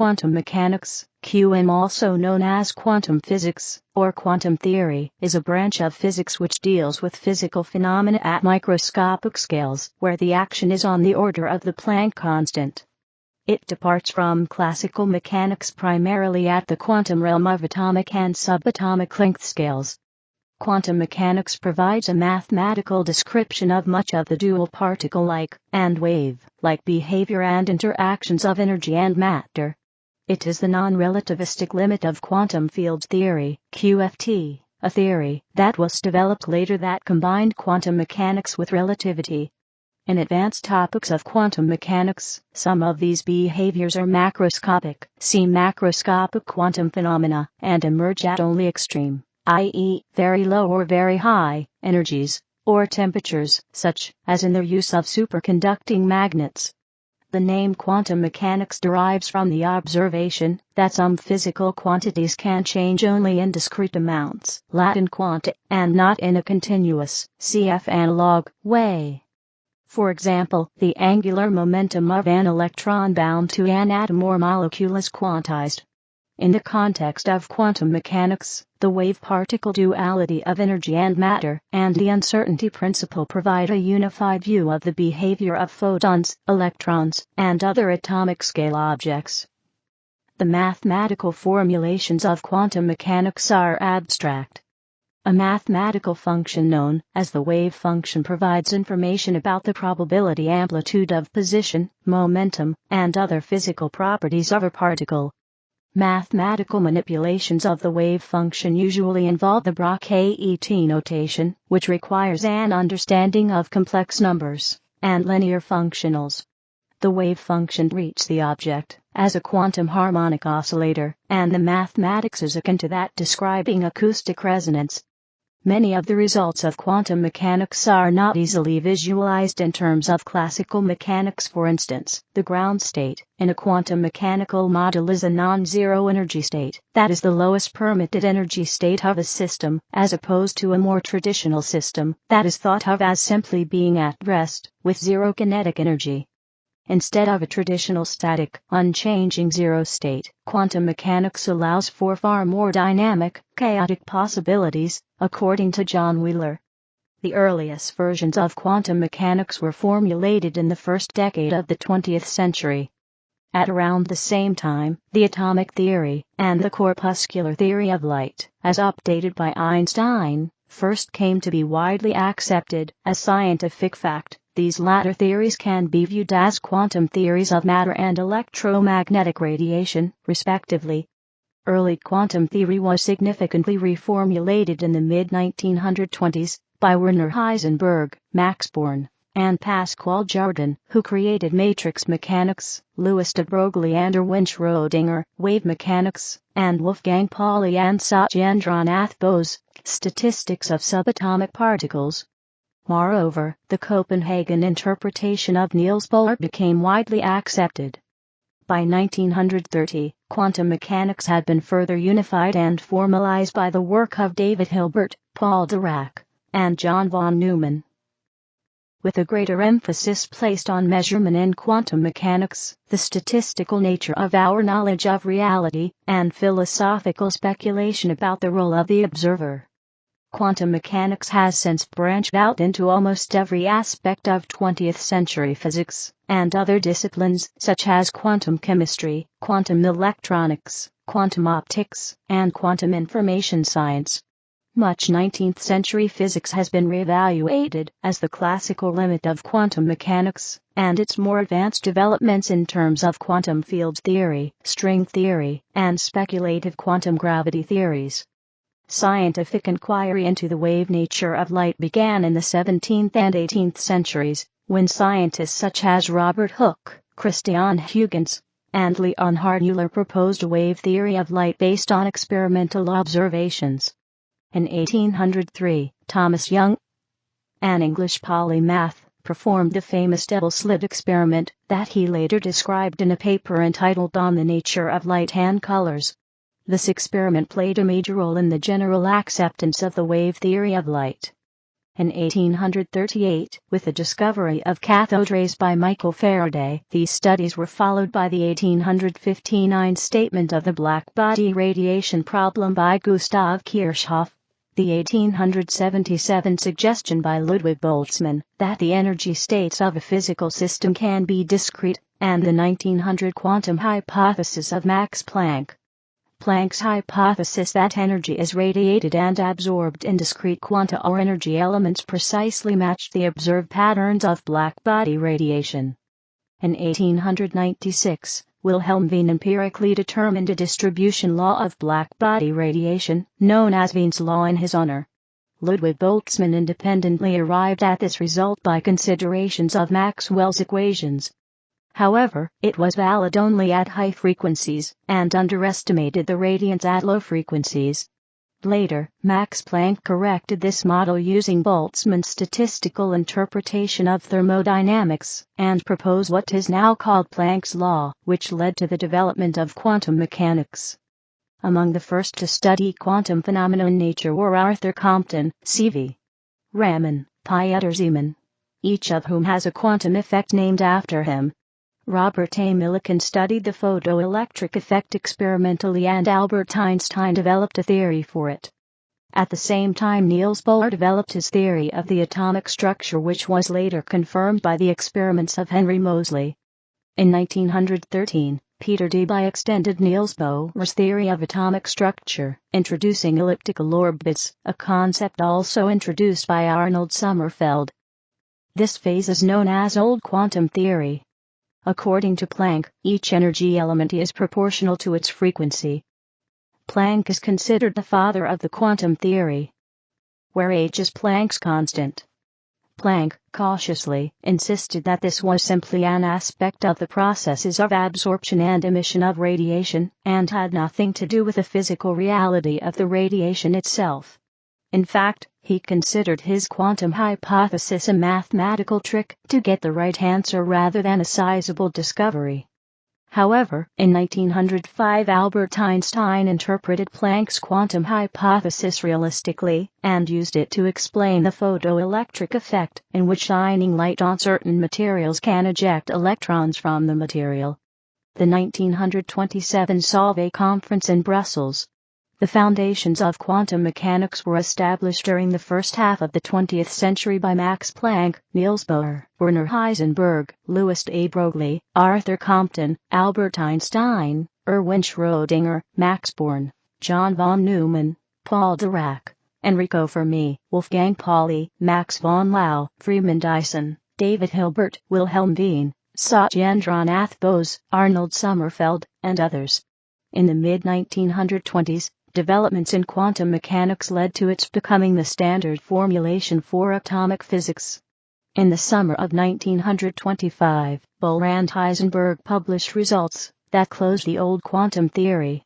quantum mechanics. QM, also known as quantum physics, or quantum theory, is a branch of physics which deals with physical phenomena at microscopic scales, where the action is on the order of the Planck constant. It departs from classical mechanics primarily at the quantum realm of atomic and subatomic length scales. Quantum mechanics provides a mathematical description of much of the dual particle-like and wave-like behavior and interactions of energy and matter. It is the non-relativistic limit of quantum field theory, QFT, a theory that was developed later that combined quantum mechanics with relativity. In advanced topics of quantum mechanics, some of these behaviors are macroscopic, see macroscopic quantum phenomena, and emerge at only extreme, i.e., very low or very high, energies, or temperatures, such as in the use of superconducting magnets. The name quantum mechanics derives from the observation that some physical quantities can change only in discrete amounts, Latin quanta, and not in a continuous, cf. analog, way. For example, the angular momentum of an electron bound to an atom or molecule is quantized. In the context of quantum mechanics, the wave-particle duality of energy and matter and the uncertainty principle provide a unified view of the behavior of photons, electrons, and other atomic scale objects. The mathematical formulations of quantum mechanics are abstract. A mathematical function known as the wave function provides information about the probability amplitude of position, momentum, and other physical properties of a particle. Mathematical manipulations of the wave function usually involve the Brach-AET notation, which requires an understanding of complex numbers and linear functionals. The wave function treats the object as a quantum harmonic oscillator, and the mathematics is akin to that describing acoustic resonance. Many of the results of quantum mechanics are not easily visualized in terms of classical mechanics. For instance, the ground state in a quantum mechanical model is a non-zero energy state, that is the lowest permitted energy state of a system, as opposed to a more traditional system that is thought of as simply being at rest, with zero kinetic energy. Instead of a traditional static, unchanging zero state, quantum mechanics allows for far more dynamic, chaotic possibilities, according to John Wheeler. The earliest versions of quantum mechanics were formulated in the first decade of the 20th century. At around the same time, the atomic theory and the corpuscular theory of light, as updated by Einstein, first came to be widely accepted as scientific fact. These latter theories can be viewed as quantum theories of matter and electromagnetic radiation, respectively. Early quantum theory was significantly reformulated in the mid-1920s by Werner Heisenberg, Max Born, and Pascual Jordan, who created matrix mechanics, Louis de Broglie and Erwin Schrödinger, wave mechanics, and Wolfgang Pauli and Satyendranath Bose, statistics of subatomic particles. Moreover, the Copenhagen interpretation of Niels Bohr became widely accepted. By 1930, quantum mechanics had been further unified and formalized by the work of David Hilbert, Paul Dirac, and John von Neumann. With a greater emphasis placed on measurement in quantum mechanics, the statistical nature of our knowledge of reality, and philosophical speculation about the role of the observer. Quantum mechanics has since branched out into almost every aspect of 20th century physics, and other disciplines such as quantum chemistry, quantum electronics, quantum optics, and quantum information science. Much 19th century physics has been reevaluated as the classical limit of quantum mechanics, and its more advanced developments in terms of quantum field theory, string theory, and speculative quantum gravity theories. Scientific inquiry into the wave nature of light began in the 17th and 18th centuries, when scientists such as Robert Hooke, Christian Huygens, and Leonhard Euler proposed a wave theory of light based on experimental observations. In 1803, Thomas Young, an English polymath, performed the famous double-slit experiment that he later described in a paper entitled On the Nature of Light and Colors. This experiment played a major role in the general acceptance of the wave theory of light. In 1838, with the discovery of cathode rays by Michael Faraday, these studies were followed by the 1859 statement of the black-body radiation problem by Gustav Kirchhoff, the 1877 suggestion by Ludwig Boltzmann that the energy states of a physical system can be discrete, and the 1900 quantum hypothesis of Max Planck. Planck's hypothesis that energy is radiated and absorbed in discrete quanta or energy elements precisely matched the observed patterns of black-body radiation. In 1896, Wilhelm Wien empirically determined a distribution law of black-body radiation, known as Wien's law in his honor. Ludwig Boltzmann independently arrived at this result by considerations of Maxwell's equations. However, it was valid only at high frequencies, and underestimated the radiance at low frequencies. Later, Max Planck corrected this model using Boltzmann's statistical interpretation of thermodynamics, and proposed what is now called Planck's law, which led to the development of quantum mechanics. Among the first to study quantum phenomena in nature were Arthur Compton, C.V. Raman, Pieter Zeeman, each of whom has a quantum effect named after him. Robert A. Millikan studied the photoelectric effect experimentally, and Albert Einstein developed a theory for it. At the same time, Niels Bohr developed his theory of the atomic structure, which was later confirmed by the experiments of Henry Moseley. In 1913, Peter Debye extended Niels Bohr's theory of atomic structure, introducing elliptical orbits, a concept also introduced by Arnold Sommerfeld. This phase is known as Old Quantum Theory. According to Planck, each energy element is proportional to its frequency. Planck is considered the father of the quantum theory, where h is Planck's constant. Planck, cautiously, insisted that this was simply an aspect of the processes of absorption and emission of radiation, and had nothing to do with the physical reality of the radiation itself. In fact, he considered his quantum hypothesis a mathematical trick to get the right answer rather than a sizable discovery. However, in 1905 Albert Einstein interpreted Planck's quantum hypothesis realistically, and used it to explain the photoelectric effect, in which shining light on certain materials can eject electrons from the material. The 1927 Solvay Conference in Brussels. The foundations of quantum mechanics were established during the first half of the 20th century by Max Planck, Niels Bohr, Werner Heisenberg, Louis A. Broglie, Arthur Compton, Albert Einstein, Erwin Schrödinger, Max Born, John von Neumann, Paul Dirac, Enrico Fermi, Wolfgang Pauli, Max von Laue, Freeman Dyson, David Hilbert, Wilhelm Wien, Satyendranath Bose, Arnold Sommerfeld, and others. In the mid-1920s, developments in quantum mechanics led to its becoming the standard formulation for atomic physics. In the summer of 1925, Bohr and Heisenberg published results that closed the old quantum theory.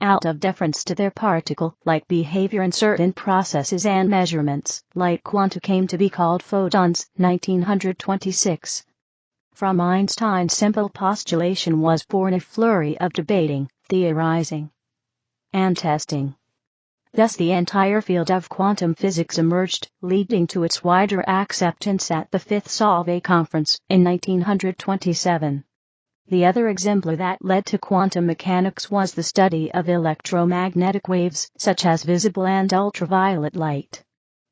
Out of deference to their particle-like behavior in certain processes and measurements, light quanta came to be called photons, 1926. From Einstein's simple postulation was born a flurry of debating, theorizing, and testing. Thus the entire field of quantum physics emerged, leading to its wider acceptance at the Fifth Solvay Conference in 1927. The other exemplar that led to quantum mechanics was the study of electromagnetic waves, such as visible and ultraviolet light.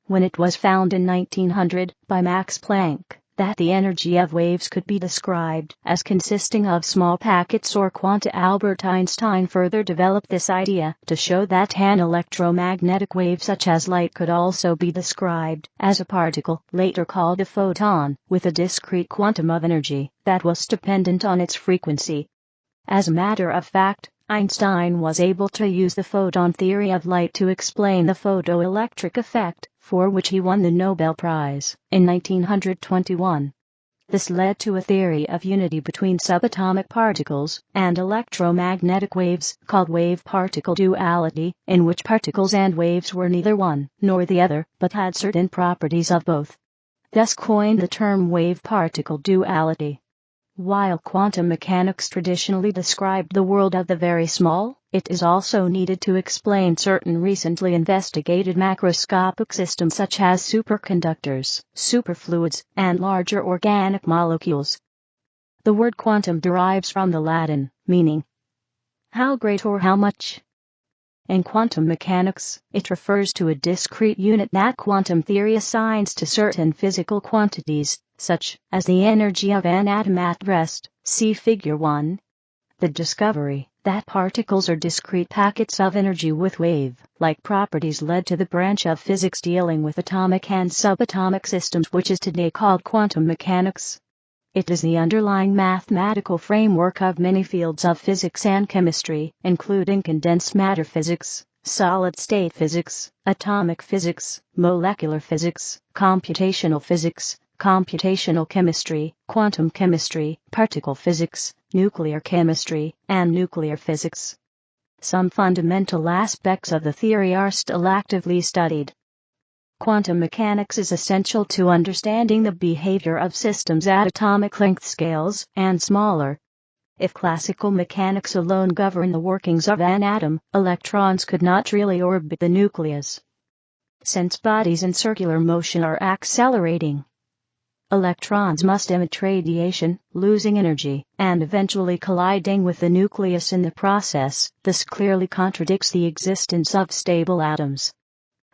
When it was found in 1900 by Max Planck that the energy of waves could be described as consisting of small packets or quanta, Albert Einstein further developed this idea to show that an electromagnetic wave such as light could also be described as a particle, later called a photon, with a discrete quantum of energy that was dependent on its frequency. As a matter of fact, Einstein was able to use the photon theory of light to explain the photoelectric effect, for which he won the Nobel Prize in 1921. This led to a theory of unity between subatomic particles and electromagnetic waves called wave-particle duality, in which particles and waves were neither one nor the other, but had certain properties of both. Thus coined the term wave-particle duality. While quantum mechanics traditionally described the world of the very small, it is also needed to explain certain recently investigated macroscopic systems such as superconductors, superfluids, and larger organic molecules. The word quantum derives from the Latin, meaning how great or how much. In quantum mechanics, it refers to a discrete unit that quantum theory assigns to certain physical quantities, such as the energy of an atom at rest, see Figure 1. The discovery that particles are discrete packets of energy with wave-like properties led to the branch of physics dealing with atomic and subatomic systems, which is today called quantum mechanics. It is the underlying mathematical framework of many fields of physics and chemistry, including condensed matter physics, solid-state physics, atomic physics, molecular physics, computational chemistry, quantum chemistry, particle physics, nuclear chemistry, and nuclear physics. Some fundamental aspects of the theory are still actively studied. Quantum mechanics is essential to understanding the behavior of systems at atomic length scales and smaller. If classical mechanics alone govern the workings of an atom, electrons could not really orbit the nucleus. Since bodies in circular motion are accelerating, electrons must emit radiation, losing energy, and eventually colliding with the nucleus in the process. This clearly contradicts the existence of stable atoms.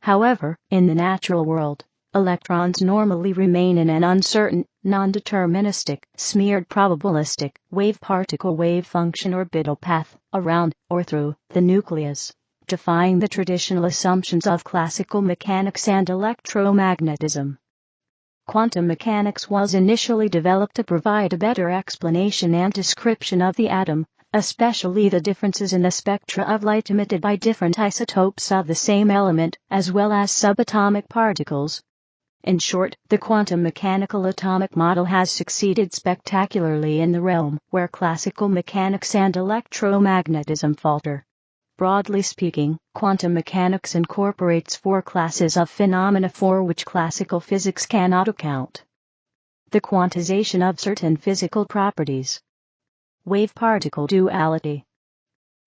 However, in the natural world, electrons normally remain in an uncertain, non-deterministic, smeared probabilistic, wave-particle wave function orbital path, around, or through, the nucleus, defying the traditional assumptions of classical mechanics and electromagnetism. Quantum mechanics was initially developed to provide a better explanation and description of the atom, especially the differences in the spectra of light emitted by different isotopes of the same element, as well as subatomic particles. In short, the quantum mechanical atomic model has succeeded spectacularly in the realm where classical mechanics and electromagnetism falter. Broadly speaking, quantum mechanics incorporates four classes of phenomena for which classical physics cannot account. The quantization of certain physical properties, wave-particle duality,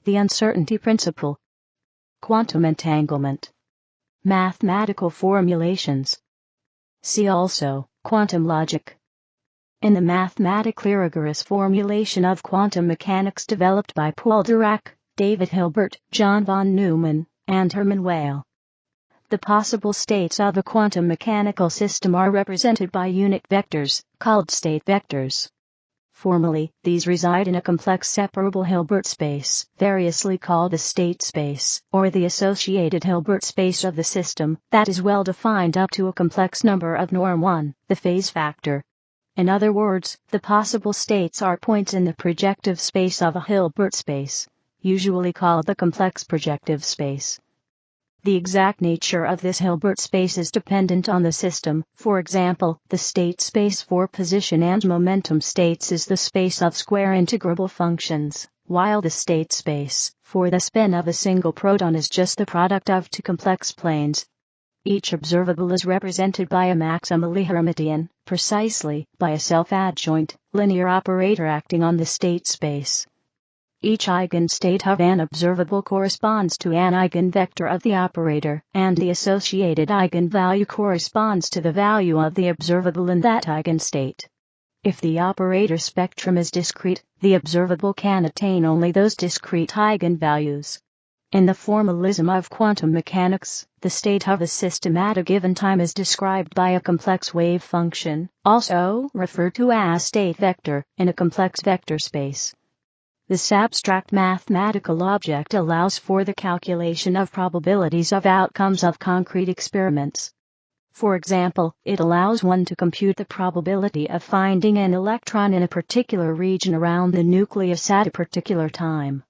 the uncertainty principle, quantum entanglement, mathematical formulations. See also, quantum logic. In the mathematically rigorous formulation of quantum mechanics developed by Paul Dirac, David Hilbert, John von Neumann, and Hermann Weyl, the possible states of a quantum mechanical system are represented by unit vectors, called state vectors. Formally, these reside in a complex separable Hilbert space, variously called the state space, or the associated Hilbert space of the system, that is well defined up to a complex number of norm 1, the phase factor. In other words, the possible states are points in the projective space of a Hilbert space, usually called the complex projective space. The exact nature of this Hilbert space is dependent on the system. For example, the state space for position and momentum states is the space of square integrable functions, while the state space for the spin of a single proton is just the product of two complex planes. Each observable is represented by a maximally Hermitian, precisely by a self-adjoint, linear operator acting on the state space. Each eigenstate of an observable corresponds to an eigenvector of the operator, and the associated eigenvalue corresponds to the value of the observable in that eigenstate. If the operator spectrum is discrete, the observable can attain only those discrete eigenvalues. In the formalism of quantum mechanics, the state of a system at a given time is described by a complex wave function, also referred to as state vector, in a complex vector space. This abstract mathematical object allows for the calculation of probabilities of outcomes of concrete experiments. For example, it allows one to compute the probability of finding an electron in a particular region around the nucleus at a particular time.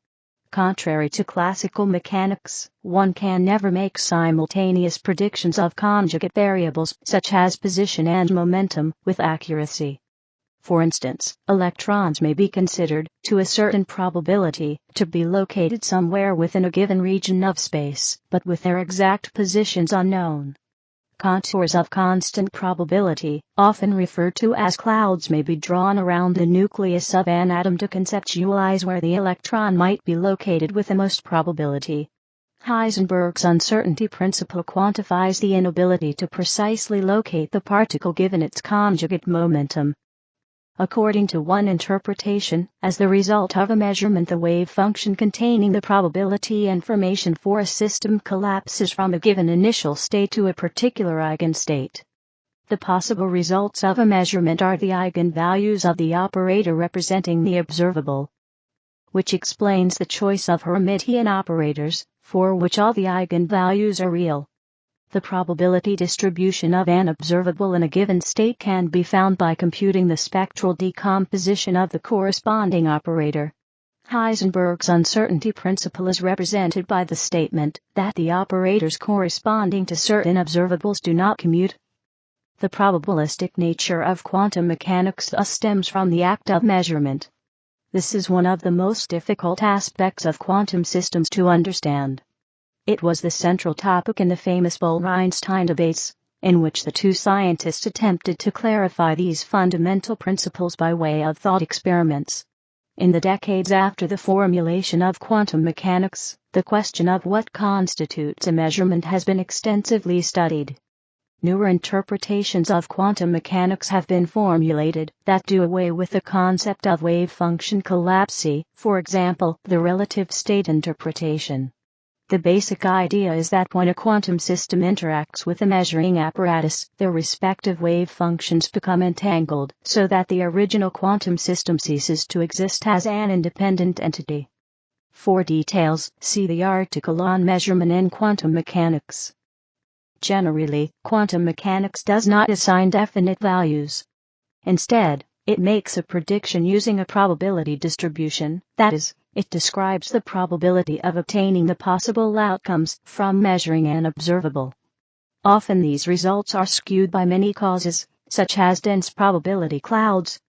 Contrary to classical mechanics, one can never make simultaneous predictions of conjugate variables such as position and momentum with accuracy. For instance, electrons may be considered, to a certain probability, to be located somewhere within a given region of space, but with their exact positions unknown. Contours of constant probability, often referred to as clouds, may be drawn around the nucleus of an atom to conceptualize where the electron might be located with the most probability. Heisenberg's uncertainty principle quantifies the inability to precisely locate the particle given its conjugate momentum. According to one interpretation, as the result of a measurement, the wave function containing the probability information for a system collapses from a given initial state to a particular eigenstate. The possible results of a measurement are the eigenvalues of the operator representing the observable, which explains the choice of Hermitian operators, for which all the eigenvalues are real. The probability distribution of an observable in a given state can be found by computing the spectral decomposition of the corresponding operator. Heisenberg's uncertainty principle is represented by the statement that the operators corresponding to certain observables do not commute. The probabilistic nature of quantum mechanics thus stems from the act of measurement. This is one of the most difficult aspects of quantum systems to understand. It was the central topic in the famous Bohr-Einstein debates, in which the two scientists attempted to clarify these fundamental principles by way of thought experiments. In the decades after the formulation of quantum mechanics, the question of what constitutes a measurement has been extensively studied. Newer interpretations of quantum mechanics have been formulated that do away with the concept of wave function collapse, for example, the relative state interpretation. The basic idea is that when a quantum system interacts with a measuring apparatus, their respective wave functions become entangled, so that the original quantum system ceases to exist as an independent entity. For details, see the article on measurement in quantum mechanics. Generally, quantum mechanics does not assign definite values. Instead, it makes a prediction using a probability distribution, that is, it describes the probability of obtaining the possible outcomes from measuring an observable. Often these results are skewed by many causes, such as dense probability clouds.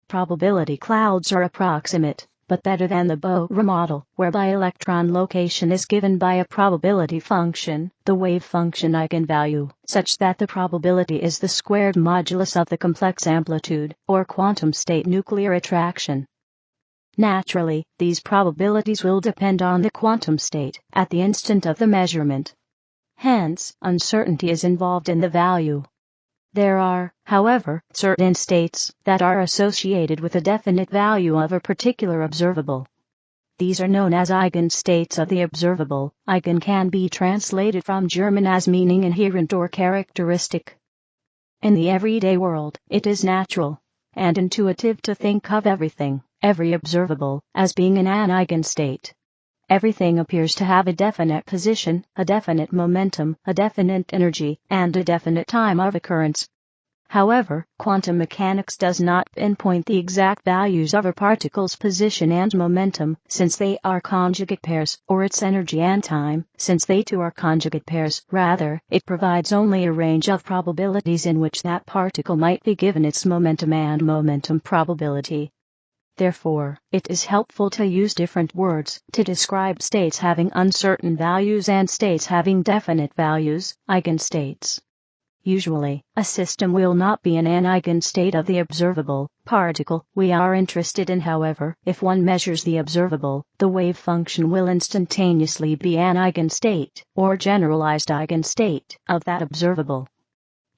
Probability clouds are approximate, but better than the Bohr model, whereby electron location is given by a probability function, the wave function eigenvalue, such that the probability is the squared modulus of the complex amplitude, or quantum state nuclear attraction. Naturally, these probabilities will depend on the quantum state at the instant of the measurement. Hence, uncertainty is involved in the value. There are, however, certain states that are associated with a definite value of a particular observable. These are known as eigenstates of the observable. Eigen can be translated from German as meaning inherent or characteristic. In the everyday world, it is natural and intuitive to think of every observable, as being in an eigenstate. Everything appears to have a definite position, a definite momentum, a definite energy, and a definite time of occurrence. However, quantum mechanics does not pinpoint the exact values of a particle's position and momentum, since they are conjugate pairs, or its energy and time, since they too are conjugate pairs. Rather, it provides only a range of probabilities in which that particle might be given its momentum and momentum probability. Therefore, it is helpful to use different words to describe states having uncertain values and states having definite values, eigenstates. Usually, a system will not be in an eigenstate of the observable particle we are interested in. However, if one measures the observable, the wave function will instantaneously be an eigenstate, or generalized eigenstate, of that observable.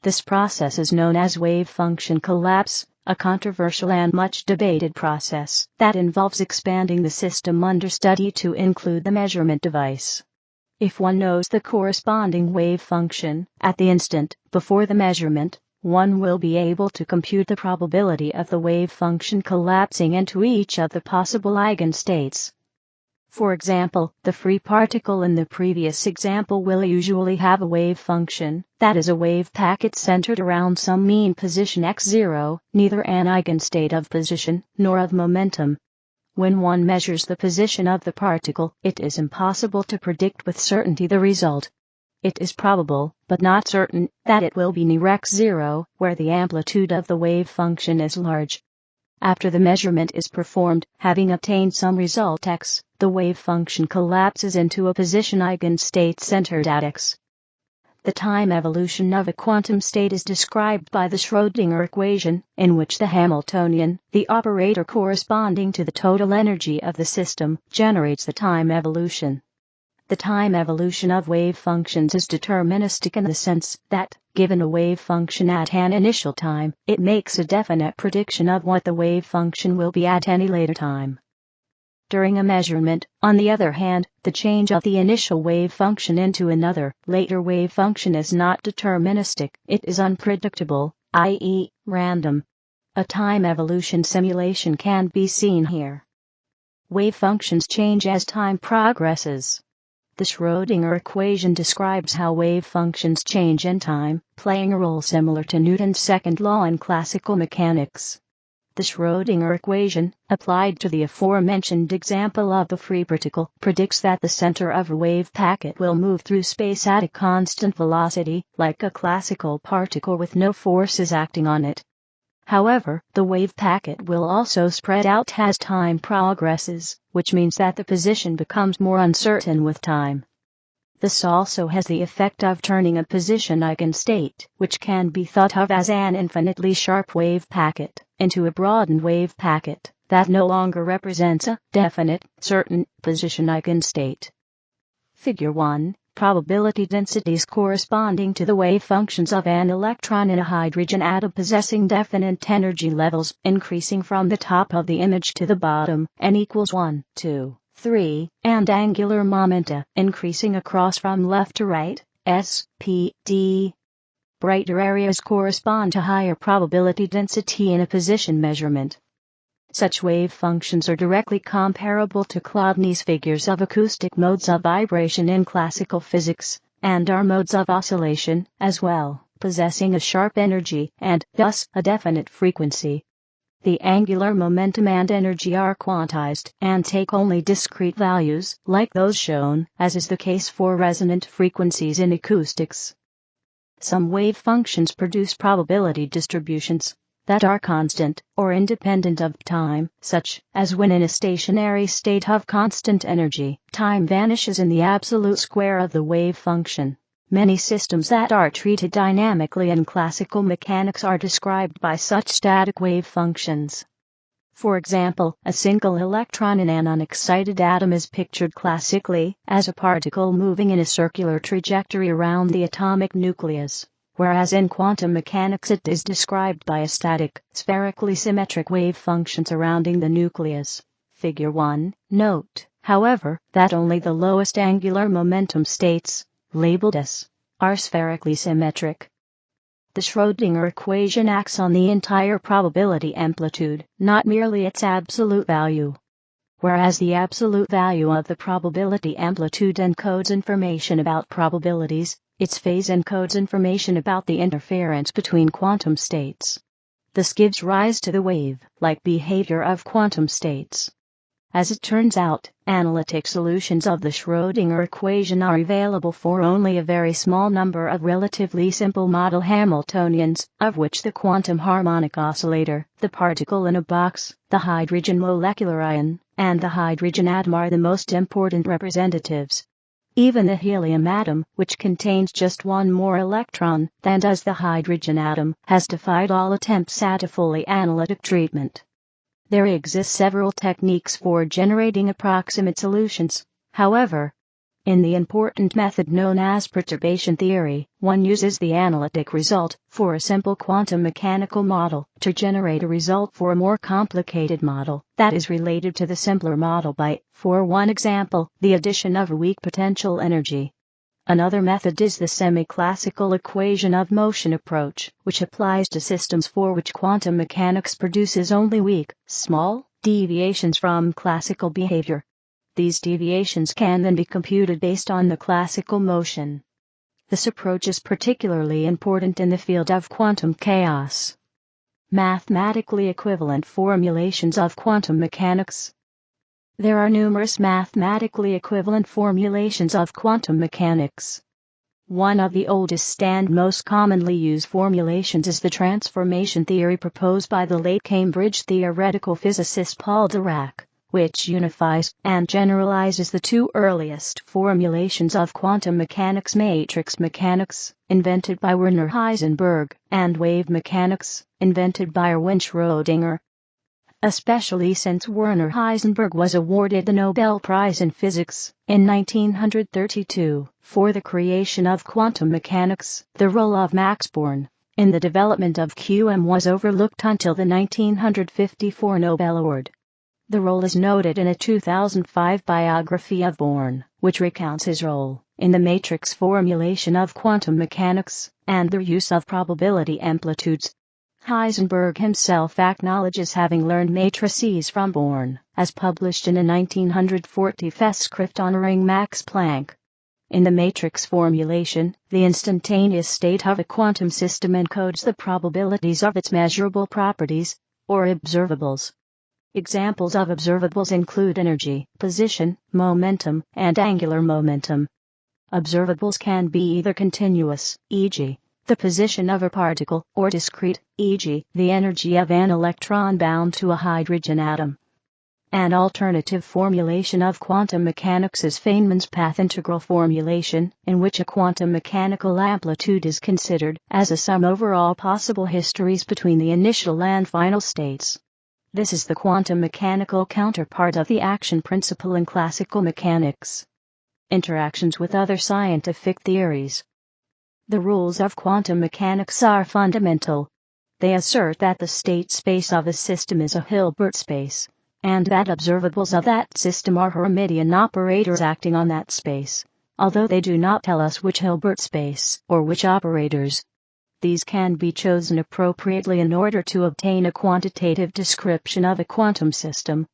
This process is known as wave function collapse, a controversial and much debated process that involves expanding the system under study to include the measurement device. If one knows the corresponding wave function at the instant before the measurement, one will be able to compute the probability of the wave function collapsing into each of the possible eigenstates. For example, the free particle in the previous example will usually have a wave function, that is a wave packet centered around some mean position x0, neither an eigenstate of position nor of momentum. When one measures the position of the particle, it is impossible to predict with certainty the result. It is probable, but not certain, that it will be near x0, where the amplitude of the wave function is large. After the measurement is performed, having obtained some result x, the wave function collapses into a position eigenstate centered at x. The time evolution of a quantum state is described by the Schrödinger equation, in which the Hamiltonian, the operator corresponding to the total energy of the system, generates the time evolution. The time evolution of wave functions is deterministic in the sense that, given a wave function at an initial time, it makes a definite prediction of what the wave function will be at any later time. During a measurement, on the other hand, the change of the initial wave function into another, later wave function is not deterministic, it is unpredictable, i.e., random. A time evolution simulation can be seen here. Wave functions change as time progresses. The Schrödinger equation describes how wave functions change in time, playing a role similar to Newton's second law in classical mechanics. The Schrödinger equation, applied to the aforementioned example of the free particle, predicts that the center of a wave packet will move through space at a constant velocity, like a classical particle with no forces acting on it. However, the wave packet will also spread out as time progresses, which means that the position becomes more uncertain with time. This also has the effect of turning a position eigenstate, which can be thought of as an infinitely sharp wave packet, into a broadened wave packet that no longer represents a definite, certain position eigenstate. Figure 1. Probability densities corresponding to the wave functions of an electron in a hydrogen atom possessing definite energy levels, increasing from the top of the image to the bottom, n equals 1, 2, 3, and angular momenta, increasing across from left to right, s, p, d. Brighter areas correspond to higher probability density in a position measurement. Such wave functions are directly comparable to Chladni's figures of acoustic modes of vibration in classical physics, and are modes of oscillation, as well, possessing a sharp energy and, thus, a definite frequency. The angular momentum and energy are quantized and take only discrete values, like those shown, as is the case for resonant frequencies in acoustics. Some wave functions produce probability distributions that are constant or independent of time, such as when in a stationary state of constant energy, time vanishes in the absolute square of the wave function. Many systems that are treated dynamically in classical mechanics are described by such static wave functions. For example, a single electron in an unexcited atom is pictured classically as a particle moving in a circular trajectory around the atomic nucleus, whereas in quantum mechanics it is described by a static, spherically symmetric wave function surrounding the nucleus. Figure 1. Note, however, that only the lowest angular momentum states, labeled S, are spherically symmetric. The Schrödinger equation acts on the entire probability amplitude, not merely its absolute value. Whereas the absolute value of the probability amplitude encodes information about probabilities, its phase encodes information about the interference between quantum states. This gives rise to the wave-like behavior of quantum states. As it turns out, analytic solutions of the Schrödinger equation are available for only a very small number of relatively simple model Hamiltonians, of which the quantum harmonic oscillator, the particle in a box, the hydrogen molecular ion, and the hydrogen atom are the most important representatives. Even the helium atom, which contains just one more electron than does the hydrogen atom, has defied all attempts at a fully analytic treatment. There exist several techniques for generating approximate solutions, however. In the important method known as perturbation theory, one uses the analytic result for a simple quantum mechanical model to generate a result for a more complicated model that is related to the simpler model by, for one example, the addition of a weak potential energy. Another method is the semi-classical equation of motion approach, which applies to systems for which quantum mechanics produces only weak, small, deviations from classical behavior. These deviations can then be computed based on the classical motion. This approach is particularly important in the field of quantum chaos. Mathematically equivalent formulations of quantum mechanics. There are numerous mathematically equivalent formulations of quantum mechanics. One of the oldest and most commonly used formulations is the transformation theory proposed by the late Cambridge theoretical physicist Paul Dirac, which unifies and generalizes the two earliest formulations of quantum mechanics: matrix mechanics, invented by Werner Heisenberg, and wave mechanics, invented by Erwin Schrödinger. Especially since Werner Heisenberg was awarded the Nobel Prize in Physics in 1932 for the creation of quantum mechanics, the role of Max Born in the development of QM was overlooked until the 1954 Nobel Award. The role is noted in a 2005 biography of Born, which recounts his role in the matrix formulation of quantum mechanics and the use of probability amplitudes. Heisenberg himself acknowledges having learned matrices from Born, as published in a 1940 Festschrift honoring Max Planck. In the matrix formulation, the instantaneous state of a quantum system encodes the probabilities of its measurable properties, or observables. Examples of observables include energy, position, momentum, and angular momentum. Observables can be either continuous, e.g., the position of a particle, or discrete, e.g., the energy of an electron bound to a hydrogen atom. An alternative formulation of quantum mechanics is Feynman's path integral formulation, in which a quantum mechanical amplitude is considered as a sum over all possible histories between the initial and final states. This is the quantum mechanical counterpart of the action principle in classical mechanics. Interactions with other scientific theories. The rules of quantum mechanics are fundamental. They assert that the state space of a system is a Hilbert space, and that observables of that system are Hermitian operators acting on that space, although they do not tell us which Hilbert space or which operators. These can be chosen appropriately in order to obtain a quantitative description of a quantum system.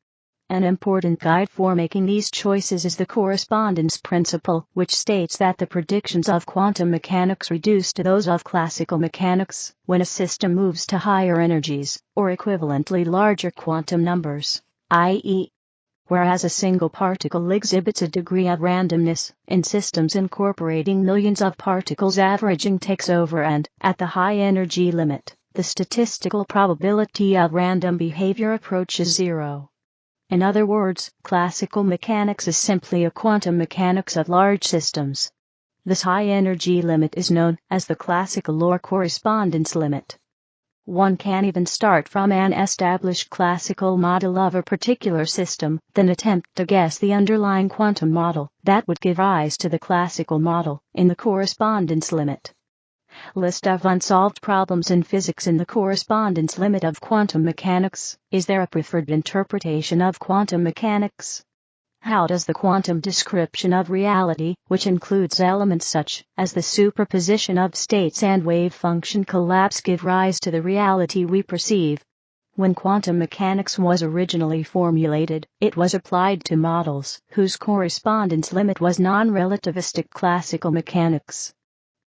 An important guide for making these choices is the correspondence principle, which states that the predictions of quantum mechanics reduce to those of classical mechanics when a system moves to higher energies, or equivalently larger quantum numbers, i.e., whereas a single particle exhibits a degree of randomness, in systems incorporating millions of particles averaging takes over, and, at the high energy limit, the statistical probability of random behavior approaches zero. In other words, classical mechanics is simply a quantum mechanics of large systems. This high energy limit is known as the classical or correspondence limit. One can even start from an established classical model of a particular system, then attempt to guess the underlying quantum model that would give rise to the classical model in the correspondence limit. List of unsolved problems in physics in the correspondence limit of quantum mechanics. Is there a preferred interpretation of quantum mechanics? How does the quantum description of reality, which includes elements such as the superposition of states and wave function collapse, give rise to the reality we perceive? When quantum mechanics was originally formulated, it was applied to models whose correspondence limit was non-relativistic classical mechanics.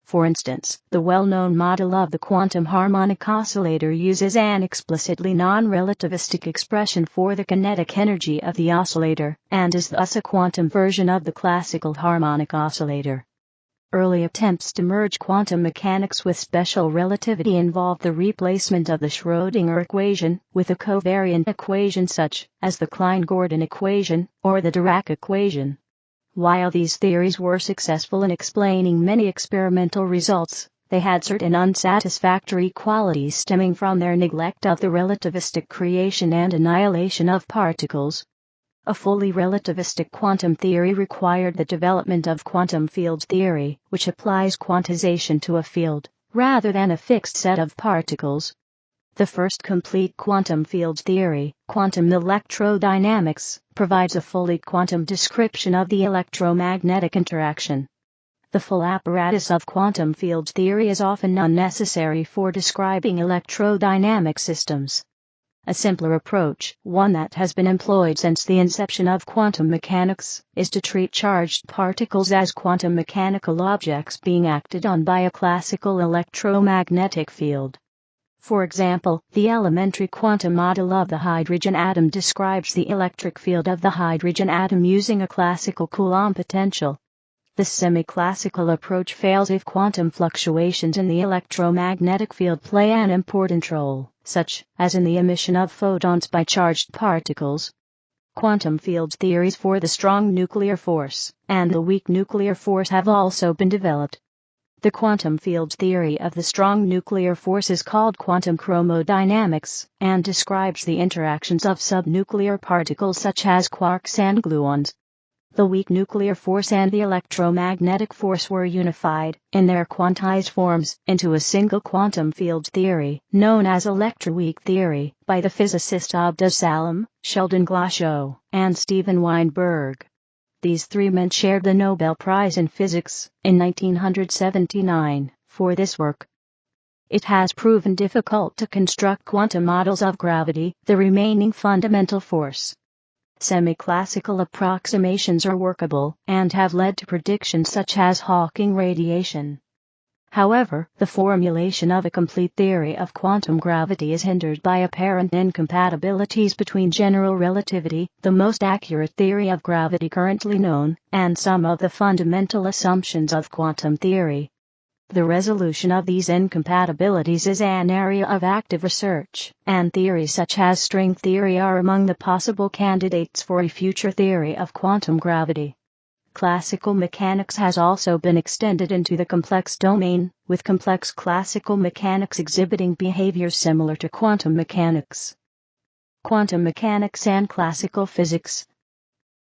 For instance, the well-known model of the quantum harmonic oscillator uses an explicitly non-relativistic expression for the kinetic energy of the oscillator, and is thus a quantum version of the classical harmonic oscillator. Early attempts to merge quantum mechanics with special relativity involved the replacement of the Schrödinger equation with a covariant equation such as the Klein-Gordon equation or the Dirac equation. While these theories were successful in explaining many experimental results, they had certain unsatisfactory qualities stemming from their neglect of the relativistic creation and annihilation of particles. A fully relativistic quantum theory required the development of quantum field theory, which applies quantization to a field, rather than a fixed set of particles. The first complete quantum field theory, quantum electrodynamics, provides a fully quantum description of the electromagnetic interaction. The full apparatus of quantum field theory is often unnecessary for describing electrodynamic systems. A simpler approach, one that has been employed since the inception of quantum mechanics, is to treat charged particles as quantum mechanical objects being acted on by a classical electromagnetic field. For example, the elementary quantum model of the hydrogen atom describes the electric field of the hydrogen atom using a classical Coulomb potential. The semi-classical approach fails if quantum fluctuations in the electromagnetic field play an important role, such as in the emission of photons by charged particles. Quantum field theories for the strong nuclear force and the weak nuclear force have also been developed. The quantum field theory of the strong nuclear force is called quantum chromodynamics and describes the interactions of subnuclear particles such as quarks and gluons. The weak nuclear force and the electromagnetic force were unified, in their quantized forms, into a single quantum field theory, known as electroweak theory, by the physicists Abdus Salam, Sheldon Glashow, and Steven Weinberg. These three men shared the Nobel Prize in Physics, in 1979, for this work. It has proven difficult to construct quantum models of gravity, the remaining fundamental force. Semi-classical approximations are workable and have led to predictions such as Hawking radiation. However, the formulation of a complete theory of quantum gravity is hindered by apparent incompatibilities between general relativity, the most accurate theory of gravity currently known, and some of the fundamental assumptions of quantum theory. The resolution of these incompatibilities is an area of active research, and theories such as string theory are among the possible candidates for a future theory of quantum gravity. Classical mechanics has also been extended into the complex domain, with complex classical mechanics exhibiting behaviors similar to quantum mechanics. Quantum mechanics and classical physics.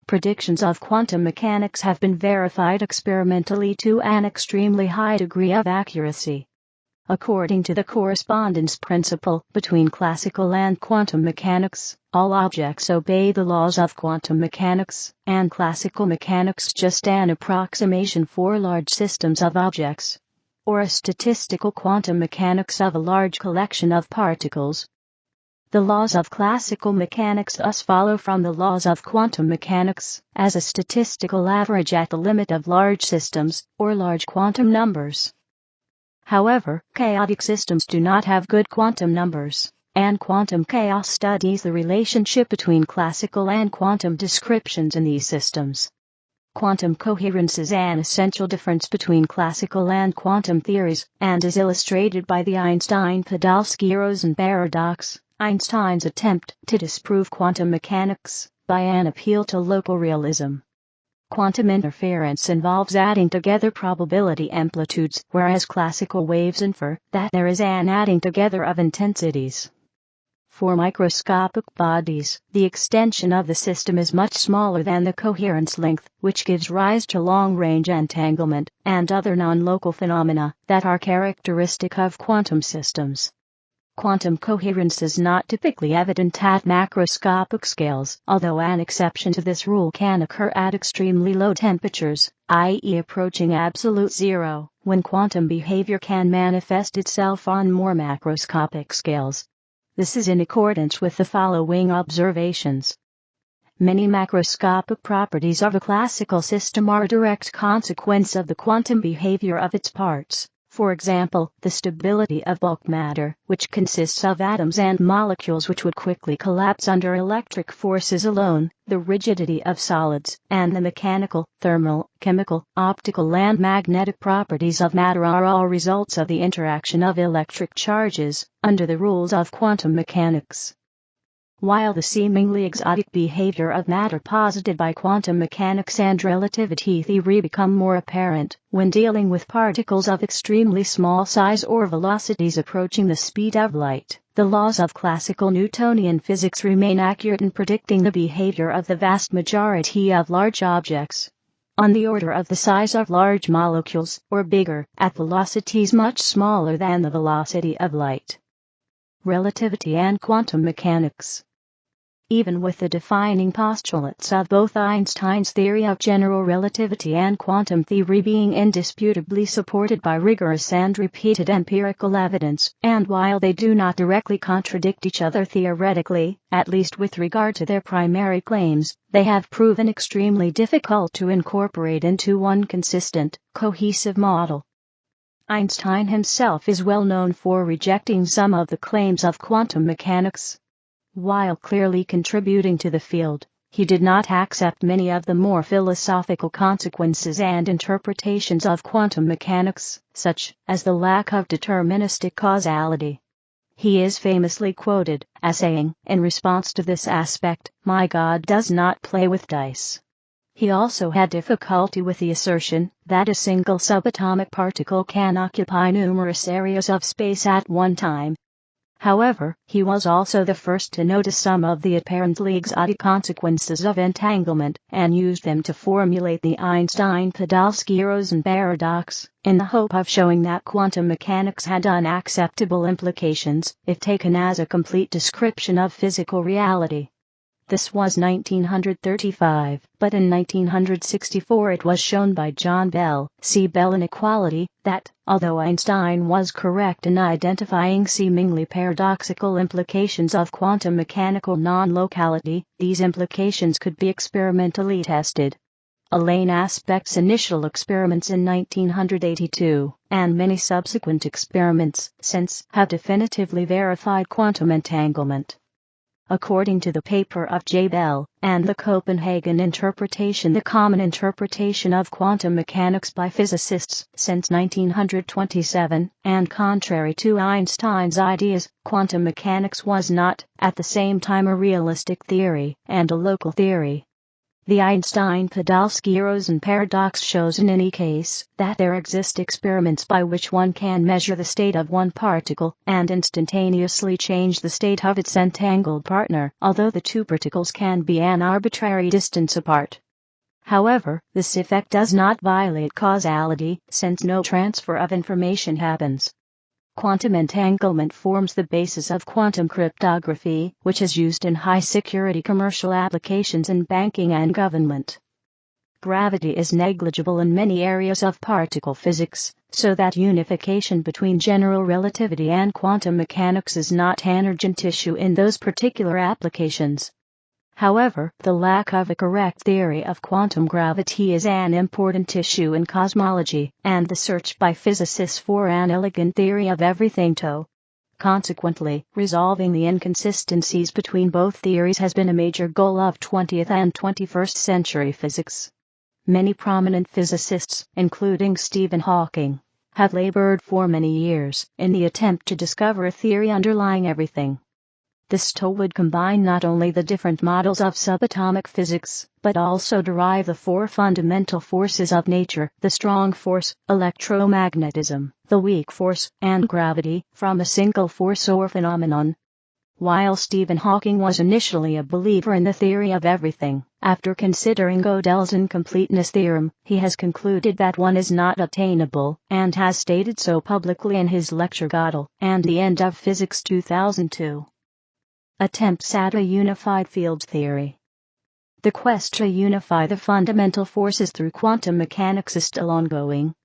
Predictions of quantum mechanics have been verified experimentally to an extremely high degree of accuracy. According to the correspondence principle between classical and quantum mechanics, all objects obey the laws of quantum mechanics, and classical mechanics just an approximation for large systems of objects, or a statistical quantum mechanics of a large collection of particles. The laws of classical mechanics thus follow from the laws of quantum mechanics, as a statistical average at the limit of large systems, or large quantum numbers. However, chaotic systems do not have good quantum numbers, and quantum chaos studies the relationship between classical and quantum descriptions in these systems. Quantum coherence is an essential difference between classical and quantum theories, and is illustrated by the Einstein-Podolsky-Rosen paradox, Einstein's attempt to disprove quantum mechanics by an appeal to local realism. Quantum interference involves adding together probability amplitudes, whereas classical waves infer that there is an adding together of intensities. For microscopic bodies, the extension of the system is much smaller than the coherence length, which gives rise to long-range entanglement and other non-local phenomena that are characteristic of quantum systems. Quantum coherence is not typically evident at macroscopic scales, although an exception to this rule can occur at extremely low temperatures, i.e. approaching absolute zero, when quantum behavior can manifest itself on more macroscopic scales. This is in accordance with the following observations. Many macroscopic properties of a classical system are a direct consequence of the quantum behavior of its parts. For example, the stability of bulk matter, which consists of atoms and molecules which would quickly collapse under electric forces alone, the rigidity of solids, and the mechanical, thermal, chemical, optical and magnetic properties of matter are all results of the interaction of electric charges, under the rules of quantum mechanics. While the seemingly exotic behavior of matter posited by quantum mechanics and relativity theory become more apparent when dealing with particles of extremely small size or velocities approaching the speed of light, the laws of classical Newtonian physics remain accurate in predicting the behavior of the vast majority of large objects, on the order of the size of large molecules, or bigger, at velocities much smaller than the velocity of light. Relativity and quantum mechanics. Even with the defining postulates of both Einstein's theory of general relativity and quantum theory being indisputably supported by rigorous and repeated empirical evidence, and while they do not directly contradict each other theoretically, at least with regard to their primary claims, they have proven extremely difficult to incorporate into one consistent, cohesive model. Einstein himself is well known for rejecting some of the claims of quantum mechanics. While clearly contributing to the field, he did not accept many of the more philosophical consequences and interpretations of quantum mechanics, such as the lack of deterministic causality. He is famously quoted as saying, in response to this aspect, "My God does not play with dice." He also had difficulty with the assertion that a single subatomic particle can occupy numerous areas of space at one time. However, he was also the first to notice some of the apparently exotic consequences of entanglement, and used them to formulate the Einstein-Podolsky-Rosen paradox, in the hope of showing that quantum mechanics had unacceptable implications, if taken as a complete description of physical reality. This was 1935, but in 1964 it was shown by John Bell, see Bell inequality, that, although Einstein was correct in identifying seemingly paradoxical implications of quantum mechanical non-locality, these implications could be experimentally tested. Alain Aspect's initial experiments in 1982, and many subsequent experiments since, have definitively verified quantum entanglement. According to the paper of J. Bell, and the Copenhagen interpretation, the common interpretation of quantum mechanics by physicists since 1927, and contrary to Einstein's ideas, quantum mechanics was not, at the same time, a realistic theory, and a local theory. The Einstein-Podolsky-Rosen paradox shows in any case that there exist experiments by which one can measure the state of one particle and instantaneously change the state of its entangled partner, although the two particles can be an arbitrary distance apart. However, this effect does not violate causality, since no transfer of information happens. Quantum entanglement forms the basis of quantum cryptography, which is used in high-security commercial applications in banking and government. Gravity is negligible in many areas of particle physics, so that unification between general relativity and quantum mechanics is not an urgent issue in those particular applications. However, the lack of a correct theory of quantum gravity is an important issue in cosmology, and the search by physicists for an elegant theory of everything too. Consequently, resolving the inconsistencies between both theories has been a major goal of 20th and 21st century physics. Many prominent physicists, including Stephen Hawking, have labored for many years in the attempt to discover a theory underlying everything. This tool would combine not only the different models of subatomic physics, but also derive the four fundamental forces of nature, the strong force, electromagnetism, the weak force, and gravity, from a single force or phenomenon. While Stephen Hawking was initially a believer in the theory of everything, after considering Gödel's incompleteness theorem, he has concluded that one is not attainable, and has stated so publicly in his lecture Gödel and the End of Physics 2002. Attempts at a unified field theory. The quest to unify the fundamental forces through quantum mechanics is still ongoing.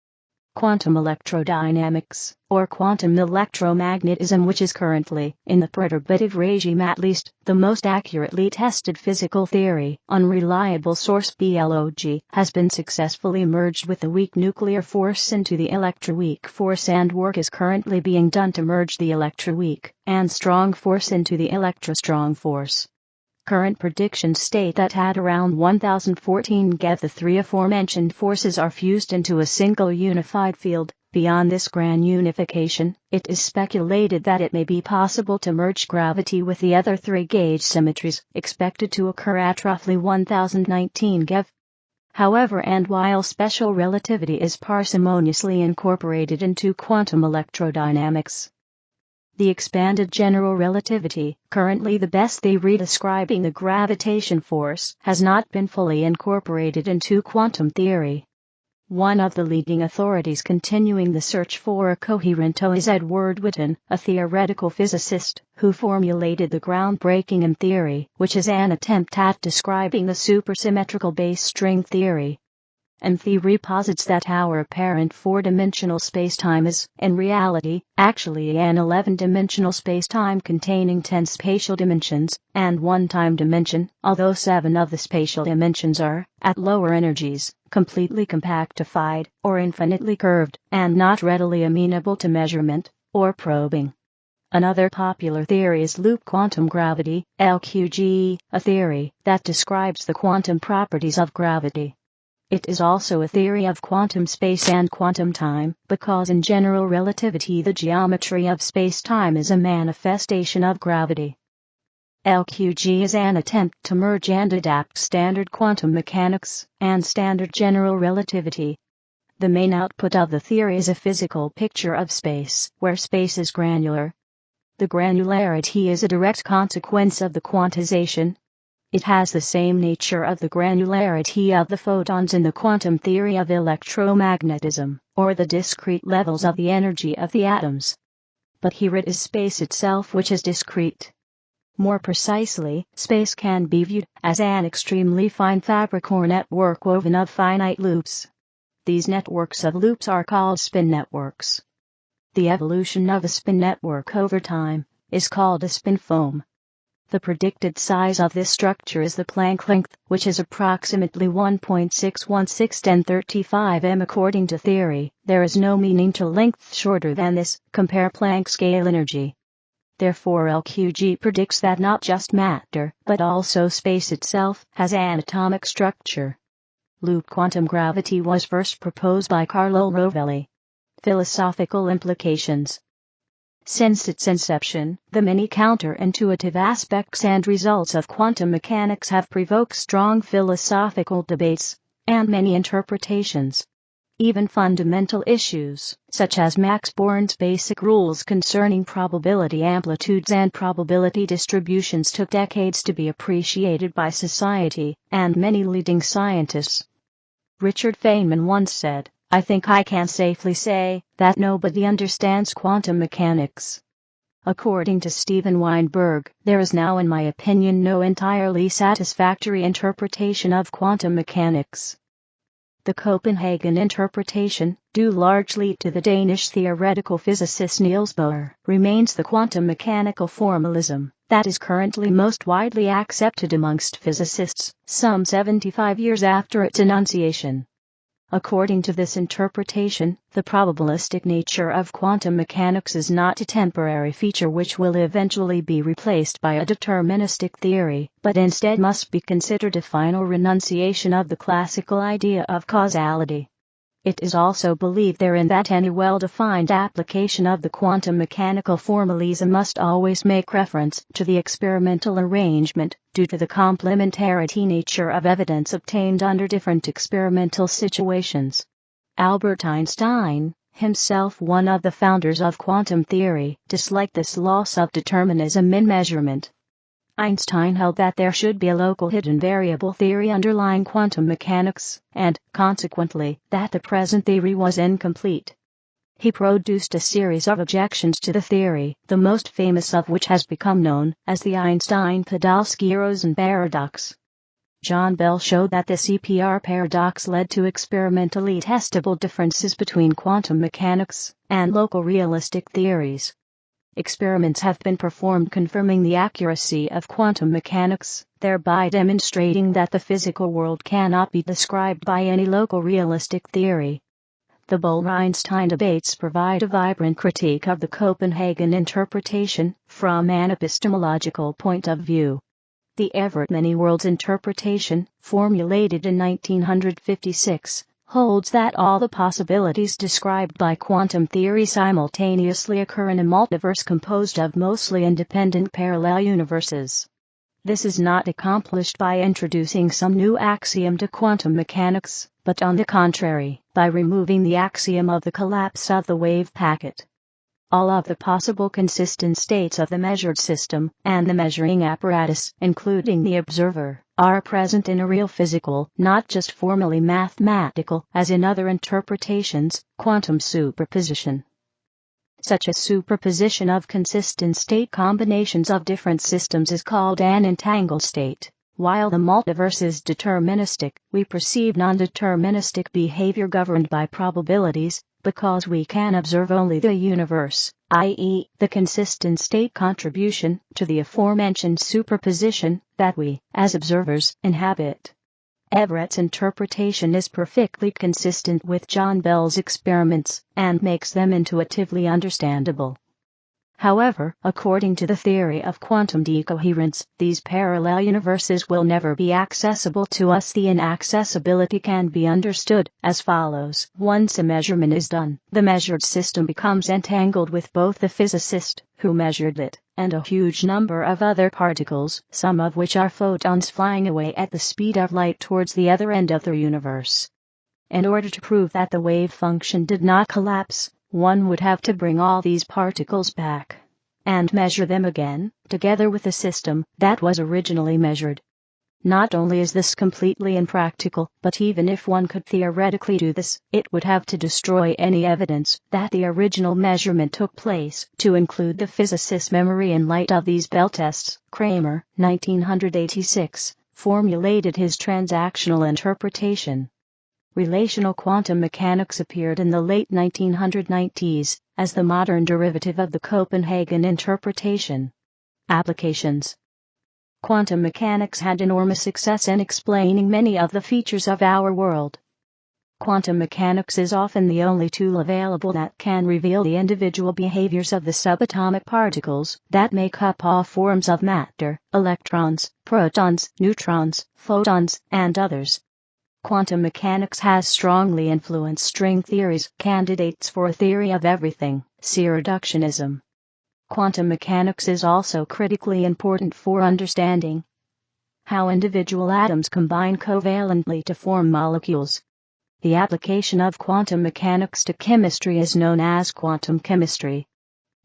Quantum electrodynamics, or quantum electromagnetism, which is currently, in the perturbative regime at least, the most accurately tested physical theory, unreliable source BLOG, has been successfully merged with the weak nuclear force into the electroweak force, and work is currently being done to merge the electroweak and strong force into the electrostrong force. Current predictions state that at around 1014 GeV the three aforementioned forces are fused into a single unified field. Beyond this grand unification, it is speculated that it may be possible to merge gravity with the other three gauge symmetries, expected to occur at roughly 1019 GeV. However, and while special relativity is parsimoniously incorporated into quantum electrodynamics, the expanded general relativity, currently the best theory describing the gravitation force, has not been fully incorporated into quantum theory. One of the leading authorities continuing the search for a coherent TOE is Edward Witten, a theoretical physicist, who formulated the groundbreaking M theory, which is an attempt at describing the supersymmetrical base string theory. M theory posits that our apparent four-dimensional spacetime is, in reality, actually an 11-dimensional spacetime containing 10 spatial dimensions, and one time dimension, although 7 of the spatial dimensions are, at lower energies, completely compactified, or infinitely curved, and not readily amenable to measurement, or probing. Another popular theory is loop quantum gravity, LQG, a theory that describes the quantum properties of gravity. It is also a theory of quantum space and quantum time, because in general relativity the geometry of space-time is a manifestation of gravity. LQG is an attempt to merge and adapt standard quantum mechanics and standard general relativity. The main output of the theory is a physical picture of space, where space is granular. The granularity is a direct consequence of the quantization. It has the same nature of the granularity of the photons in the quantum theory of electromagnetism, or the discrete levels of the energy of the atoms. But here it is space itself which is discrete. More precisely, space can be viewed as an extremely fine fabric or network woven of finite loops. These networks of loops are called spin networks. The evolution of a spin network over time is called a spin foam. The predicted size of this structure is the Planck length, which is approximately 1.616 m according to theory. There is no meaning to length shorter than this, compare Planck scale energy. Therefore LQG predicts that not just matter, but also space itself, has an atomic structure. Loop quantum gravity was first proposed by Carlo Rovelli. Philosophical implications. Since its inception, the many counterintuitive aspects and results of quantum mechanics have provoked strong philosophical debates, and many interpretations. Even fundamental issues, such as Max Born's basic rules concerning probability amplitudes and probability distributions, took decades to be appreciated by society and many leading scientists. Richard Feynman once said, "I think I can safely say that nobody understands quantum mechanics." According to Steven Weinberg, there is now in my opinion no entirely satisfactory interpretation of quantum mechanics. The Copenhagen interpretation, due largely to the Danish theoretical physicist Niels Bohr, remains the quantum mechanical formalism that is currently most widely accepted amongst physicists, some 75 years after its enunciation. According to this interpretation, the probabilistic nature of quantum mechanics is not a temporary feature which will eventually be replaced by a deterministic theory, but instead must be considered a final renunciation of the classical idea of causality. It is also believed therein that any well-defined application of the quantum mechanical formalism must always make reference to the experimental arrangement, due to the complementarity nature of evidence obtained under different experimental situations. Albert Einstein, himself one of the founders of quantum theory, disliked this loss of determinism in measurement. Einstein held that there should be a local hidden variable theory underlying quantum mechanics, and, consequently, that the present theory was incomplete. He produced a series of objections to the theory, the most famous of which has become known as the Einstein-Podolsky-Rosen paradox. John Bell showed that the CPR paradox led to experimentally testable differences between quantum mechanics and local realistic theories. Experiments have been performed confirming the accuracy of quantum mechanics, thereby demonstrating that the physical world cannot be described by any local realistic theory. The Bohr-Einstein debates provide a vibrant critique of the Copenhagen interpretation from an epistemological point of view. The Everett many-worlds interpretation, formulated in 1956, holds that all the possibilities described by quantum theory simultaneously occur in a multiverse composed of mostly independent parallel universes. This is not accomplished by introducing some new axiom to quantum mechanics, but on the contrary, by removing the axiom of the collapse of the wave packet. All of the possible consistent states of the measured system and the measuring apparatus, including the observer, are present in a real physical, not just formally mathematical, as in other interpretations, quantum superposition. Such a superposition of consistent state combinations of different systems is called an entangled state. While the multiverse is deterministic, we perceive non-deterministic behavior governed by probabilities, because we can observe only the universe, i.e., the consistent state contribution to the aforementioned superposition that we, as observers, inhabit. Everett's interpretation is perfectly consistent with John Bell's experiments, and makes them intuitively understandable. However, according to the theory of quantum decoherence, these parallel universes will never be accessible to us. The inaccessibility can be understood as follows. Once a measurement is done, the measured system becomes entangled with both the physicist, who measured it, and a huge number of other particles, some of which are photons flying away at the speed of light towards the other end of the universe. In order to prove that the wave function did not collapse, one would have to bring all these particles back and measure them again, together with the system that was originally measured. Not only is this completely impractical, but even if one could theoretically do this, it would have to destroy any evidence that the original measurement took place, to include the physicist's memory. In light of these Bell tests, Kramer, 1986, formulated his transactional interpretation. Relational quantum mechanics appeared in the late 1990s as the modern derivative of the Copenhagen interpretation. Applications. Quantum mechanics had enormous success in explaining many of the features of our world. Quantum mechanics is often the only tool available that can reveal the individual behaviors of the subatomic particles that make up all forms of matter: electrons, protons, neutrons, photons, and others. Quantum mechanics has strongly influenced string theories, candidates for a theory of everything. See reductionism. Quantum mechanics is also critically important for understanding how individual atoms combine covalently to form molecules. The application of quantum mechanics to chemistry is known as quantum chemistry.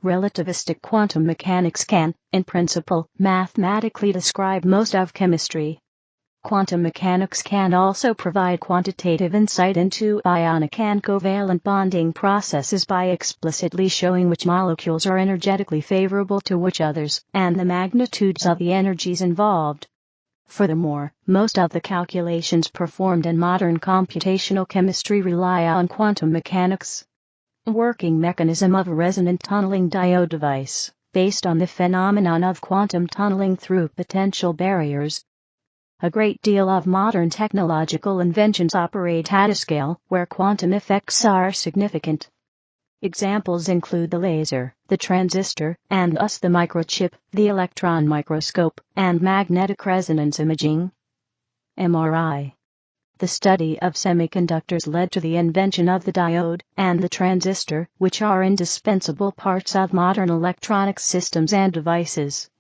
Relativistic quantum mechanics can, in principle, mathematically describe most of chemistry. Quantum mechanics can also provide quantitative insight into ionic and covalent bonding processes by explicitly showing which molecules are energetically favorable to which others, and the magnitudes of the energies involved. Furthermore, most of the calculations performed in modern computational chemistry rely on quantum mechanics. Working mechanism of a resonant tunneling diode device, based on the phenomenon of quantum tunneling through potential barriers. A great deal of modern technological inventions operate at a scale where quantum effects are significant. Examples include the laser, the transistor, and thus the microchip, the electron microscope, and magnetic resonance imaging (MRI). The study of semiconductors led to the invention of the diode and the transistor, which are indispensable parts of modern electronic systems and devices.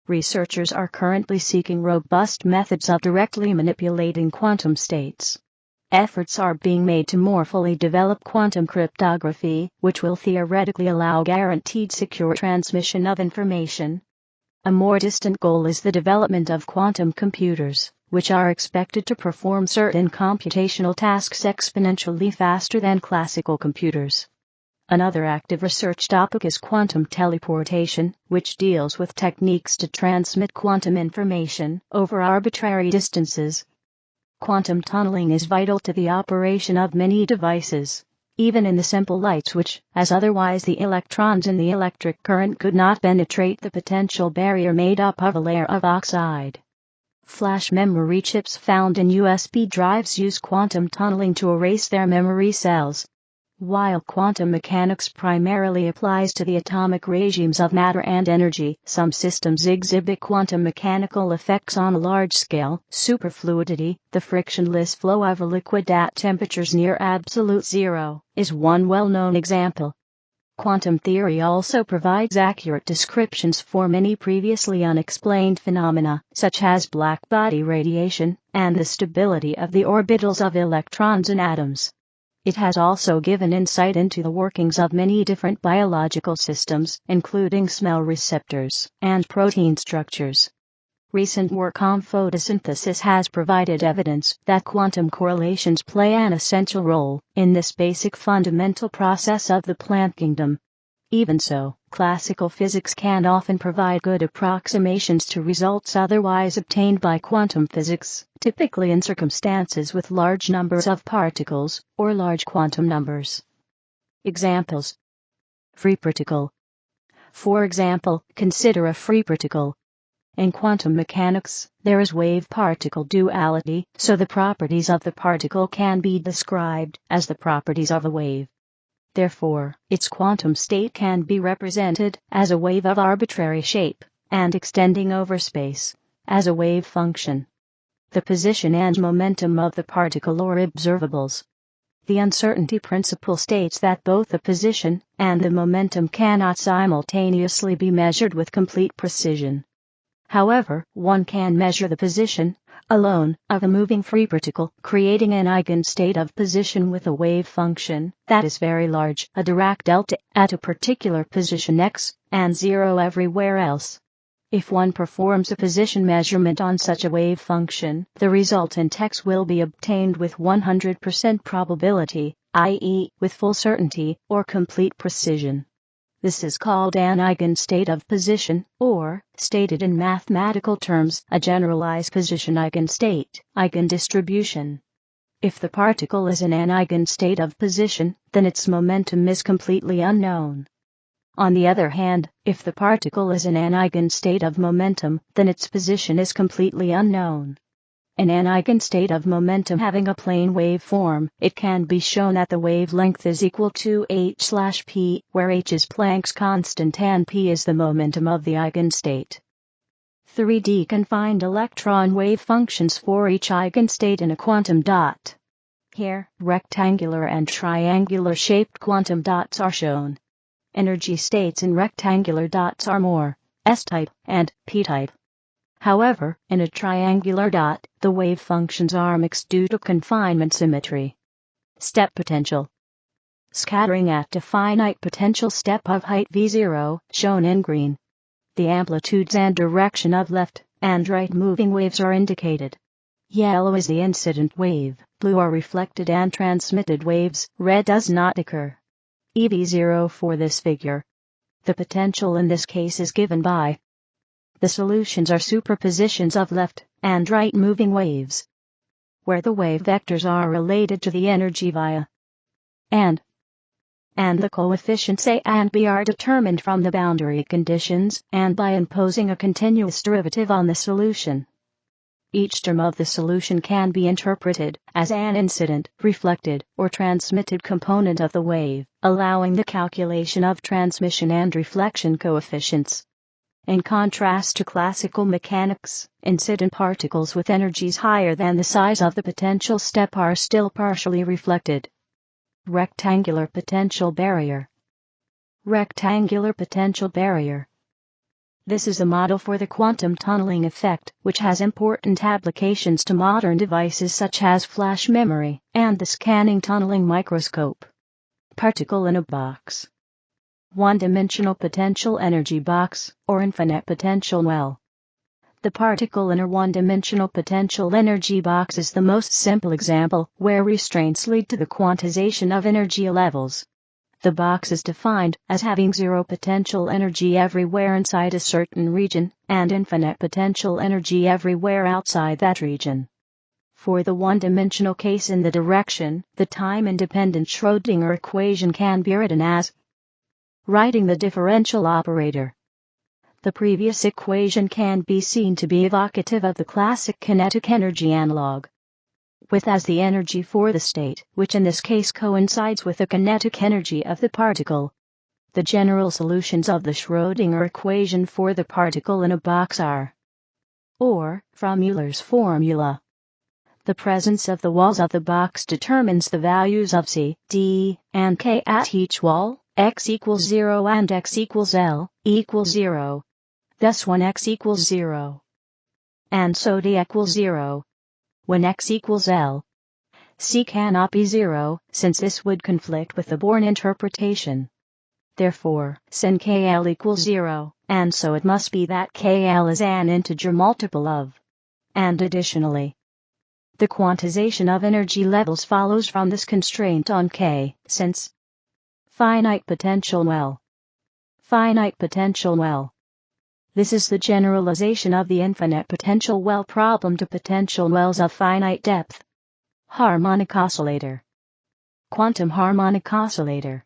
Researchers are currently seeking robust methods of directly manipulating quantum states. Efforts are being made to more fully develop quantum cryptography, which will theoretically allow guaranteed secure transmission of information. A more distant goal is the development of quantum computers, which are expected to perform certain computational tasks exponentially faster than classical computers. Another active research topic is quantum teleportation, which deals with techniques to transmit quantum information over arbitrary distances. Quantum tunneling is vital to the operation of many devices, even in the simple light switch, as otherwise the electrons in the electric current could not penetrate the potential barrier made up of a layer of oxide. Flash memory chips found in USB drives use quantum tunneling to erase their memory cells. While quantum mechanics primarily applies to the atomic regimes of matter and energy, some systems exhibit quantum mechanical effects on a large scale. Superfluidity, the frictionless flow of a liquid at temperatures near absolute zero, is one well-known example. Quantum theory also provides accurate descriptions for many previously unexplained phenomena, such as black body radiation, and the stability of the orbitals of electrons in atoms. It has also given insight into the workings of many different biological systems, including smell receptors and protein structures. Recent work on photosynthesis has provided evidence that quantum correlations play an essential role in this basic fundamental process of the plant kingdom. Even so, classical physics can often provide good approximations to results otherwise obtained by quantum physics, typically in circumstances with large numbers of particles, or large quantum numbers. Examples. Free particle. For example, consider a free particle. In quantum mechanics, there is wave-particle duality, so the properties of the particle can be described as the properties of a wave. Therefore, its quantum state can be represented as a wave of arbitrary shape, and extending over space, as a wave function. The position and momentum of the particle are observables. The uncertainty principle states that both the position and the momentum cannot simultaneously be measured with complete precision. However, one can measure the position alone of a moving free particle, creating an eigenstate of position with a wave function that is very large, a Dirac delta, at a particular position x, and 0 everywhere else. If one performs a position measurement on such a wave function, the resultant x will be obtained with 100% probability, i.e., with full certainty or complete precision. This is called an eigenstate of position, or, stated in mathematical terms, a generalized position eigenstate, eigendistribution. If the particle is in an eigenstate of position, then its momentum is completely unknown. On the other hand, if the particle is in an eigenstate of momentum, then its position is completely unknown. In an eigenstate of momentum having a plane wave form, it can be shown that the wavelength is equal to h/p, where h is Planck's constant and p is the momentum of the eigenstate. 3D can find electron wave functions for each eigenstate in a quantum dot. Here, rectangular and triangular shaped quantum dots are shown. Energy states in rectangular dots are more S-type and P-type. However, in a triangular dot, the wave functions are mixed due to confinement symmetry. Step potential. Scattering at a finite potential step of height v0, shown in green. The amplitudes and direction of left and right moving waves are indicated. Yellow is the incident wave, blue are reflected and transmitted waves, red does not occur. EV0 for this figure. The potential in this case is given by the solutions are superpositions of left and right moving waves, where the wave vectors are related to the energy via and the coefficients A and B are determined from the boundary conditions and by imposing a continuous derivative on the solution. Each term of the solution can be interpreted as an incident, reflected, or transmitted component of the wave, allowing the calculation of transmission and reflection coefficients. In contrast to classical mechanics, incident particles with energies higher than the size of the potential step are still partially reflected. Rectangular potential barrier. Rectangular potential barrier. This is a model for the quantum tunneling effect, which has important applications to modern devices such as flash memory and the scanning tunneling microscope. Particle in a box. One-dimensional potential energy box, or infinite potential well. The particle in a one-dimensional potential energy box is the most simple example where restraints lead to the quantization of energy levels. The box is defined as having zero potential energy everywhere inside a certain region, and infinite potential energy everywhere outside that region. For the one-dimensional case in the direction, the time-independent Schrödinger equation can be written as writing the differential operator. The previous equation can be seen to be evocative of the classic kinetic energy analog, with as the energy for the state, which in this case coincides with the kinetic energy of the particle. The general solutions of the Schrödinger equation for the particle in a box are, or, from Euler's formula, the presence of the walls of the box determines the values of C, D, and K at each wall. X equals 0 and x equals L equals 0. Thus when x equals 0, and so D equals 0. When x equals L, C cannot be 0, since this would conflict with the Born interpretation. Therefore, sin KL equals 0, and so it must be that KL is an integer multiple of. And additionally, the quantization of energy levels follows from this constraint on K, since finite potential well. Finite potential well. This is the generalization of the infinite potential well problem to potential wells of finite depth. Harmonic oscillator. Quantum harmonic oscillator.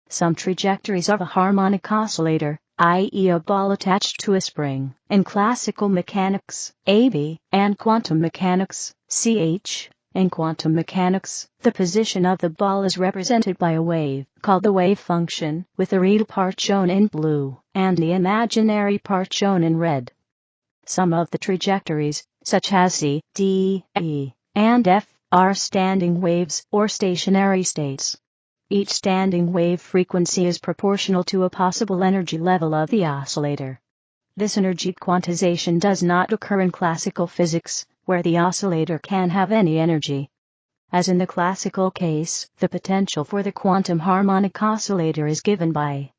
Some trajectories of a harmonic oscillator, i.e. a ball attached to a spring, in classical mechanics, AB, and quantum mechanics, CH, In quantum mechanics, the position of the ball is represented by a wave, called the wave function, with the real part shown in blue, and the imaginary part shown in red. Some of the trajectories, such as C, D, E, and F, are standing waves or stationary states. Each standing wave frequency is proportional to a possible energy level of the oscillator. This energy quantization does not occur in classical physics, where the oscillator can have any energy. As in the classical case, the potential for the quantum harmonic oscillator is given by.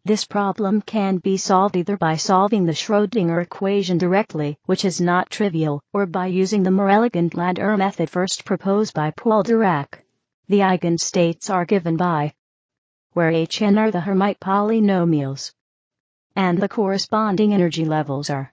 This problem can be solved either by solving the Schrödinger equation directly, which is not trivial, or by using the more elegant ladder method first proposed by Paul Dirac. The eigenstates are given by where Hn are the Hermite polynomials, and the corresponding energy levels are